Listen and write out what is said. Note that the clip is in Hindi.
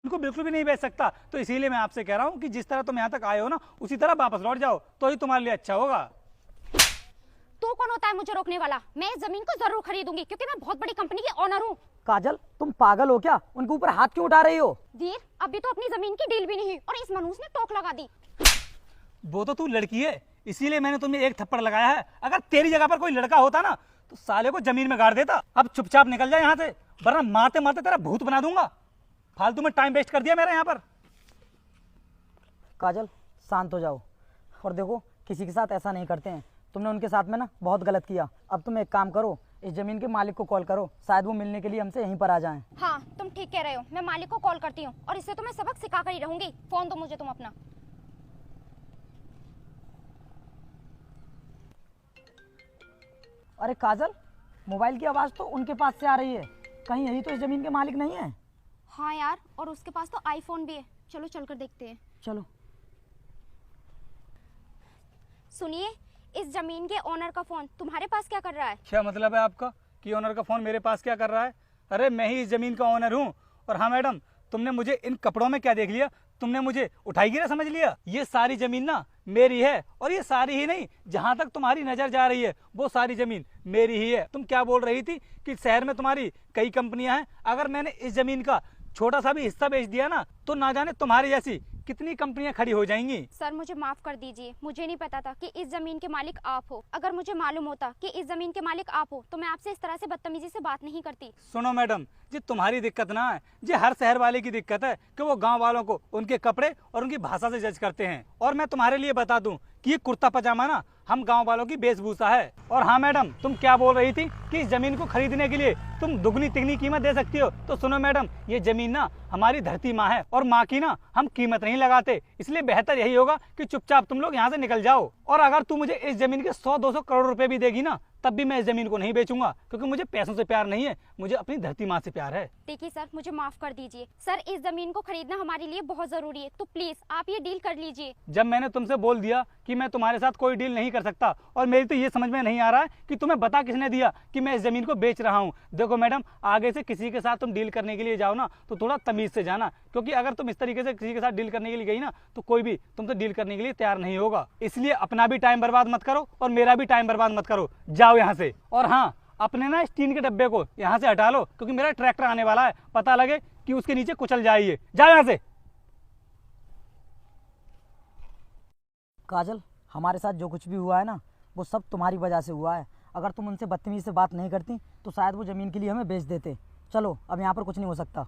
उनको बिल्कुल भी नहीं बेच सकता। तो इसीलिए मैं आपसे कह रहा हूँ कि जिस तरह तुम यहाँ तक आए हो ना, उसी तरह वापस लौट जाओ, तो ही तुम्हारे लिए अच्छा होगा। तू कौन होता है मुझे रोकने वाला? मैं इस जमीन को जरूर खरीदूंगी क्योंकि मैं बहुत बड़ी कंपनी की ओनर हूँ। काजल, तुम पागल हो क्या? उनके ऊपर हाथ क्यों उठा रही हो? वीर, अभी तो अपनी जमीन की डील भी नहीं हुई और इस मनूस ने टोक लगा दी। वो तो तू लड़की है, इसीलिए मैंने तुम्हें एक थप्पड़ लगाया है। अगर तेरी जगह पर कोई लड़का होता ना, तो साले को जमीन में गाड़ देता। अब चुपचाप निकल जा यहाँ से, वरना मारते मारते तेरा भूत बना दूंगा। फालतू में टाइम वेस्ट कर दिया मेरा यहाँ पर। काजल, शांत हो जाओ और देखो, किसी के साथ ऐसा नहीं करते हैं। तुमने उनके साथ में ना बहुत गलत किया। अब तुम एक काम करो, इस जमीन के मालिक को कॉल करो, शायद वो मिलने के लिए हमसे यहीं पर आ जाएं। हाँ, तुम ठीक कह रहे हो। मैं मालिक को कॉल करती हूँ और इससे तो मैं सबक सिखा कर ही रहूंगी। फोन दो मुझे तुम अपना। अरे काजल, मोबाइल की आवाज़ तो उनके पास से आ रही है। कहीं यही तो इस जमीन के मालिक नहीं है? हाँ यार, और उसके पास तो आईफोन भी है। चलो चलकर देखते हैं। चलो। सुनिए, इस जमीन के ओनर का फोन तुम्हारे पास क्या कर रहा है? क्या मतलब है आपका कि ओनर का फोन मेरे पास क्या कर रहा है? अरे मैं ही इस जमीन का ओनर हूँ। और हाँ मैडम, तुमने मुझे इन कपड़ों में क्या देख लिया? तुमने मुझे उठाई गिरा समझ लिया? ये सारी जमीन ना मेरी है, और ये सारी ही नहीं, जहां तक तुम्हारी नजर जा रही है वो सारी जमीन मेरी ही है। तुम क्या बोल रही थी कि शहर में तुम्हारी कई कंपनियां हैं। अगर मैंने इस जमीन का छोटा सा भी हिस्सा बेच दिया ना, तो ना जाने तुम्हारी जैसी कितनी कंपनियां खड़ी हो जाएंगी। सर, मुझे माफ कर दीजिए। मुझे नहीं पता था कि इस जमीन के मालिक आप हो। अगर मुझे मालूम होता कि इस जमीन के मालिक आप हो, तो मैं आपसे इस तरह से बदतमीजी से बात नहीं करती। सुनो मैडम, ये तुम्हारी दिक्कत ना है, ये हर शहर वाले की दिक्कत है कि वो गांव वालों को उनके कपड़े और उनकी भाषा से जज करते हैं। और मैं तुम्हारे लिए बता दूं कि ये कुर्ता पजामा ना हम गांव वालों की वेशभूषा है। और हाँ मैडम, तुम क्या बोल रही थी कि इस जमीन को खरीदने के लिए तुम दुगनी तिगनी कीमत दे सकती हो। तो सुनो मैडम, ये जमीन ना हमारी धरती माँ है, और माँ की ना हम कीमत नहीं लगाते। इसलिए बेहतर यही होगा कि चुपचाप तुम लोग यहाँ से निकल जाओ। और अगर तू मुझे इस जमीन के 100-200 करोड़ रुपए भी देगी ना, तब भी मैं इस जमीन को नहीं बेचूंगा, क्योंकि मुझे पैसों से प्यार नहीं है, मुझे अपनी धरती माँ से प्यार है। देखिए सर, मुझे माफ कर दीजिए। सर, इस जमीन को खरीदना हमारे लिए बहुत जरूरी है, तो प्लीज आप ये डील कर लीजिए। जब मैंने तुमसे बोल दिया कि मैं तुम्हारे साथ कोई डील नहीं कर सकता, और मेरी तो ये समझ में नहीं आ रहा है कि तुम्हें बता किसने दिया कि मैं इस जमीन को बेच रहा हूँ। देखो मैडम, आगे से किसी के साथ तुम डील करने के लिए जाओ ना, तो थोड़ा तमीज से जाना, क्योंकि अगर तुम इस तरीके से किसी के साथ डील करने के लिए गई ना, तो कोई भी तुमसे डील करने के लिए तैयार नहीं होगा। इसलिए अपना भी टाइम बर्बाद मत करो और मेरा भी टाइम बर्बाद मत करो। जाओ यहाँ से। और हाँ, अपने ना इस टीन के डब्बे को यहाँ से हटा लो, क्योंकि मेरा ट्रैक्टर आने वाला है, पता लगे कि उसके नीचे कुचल जाइए। जाओ यहाँ से। काजल, हमारे साथ जो कुछ भी हुआ है ना, वो सब तुम्हारी वजह से हुआ है। अगर तुम उनसे बदतमीजी से बात नहीं करती, तो शायद वो ज़मीन के लिए हमें बेच देते। चलो, अब यहाँ पर कुछ नहीं हो सकता।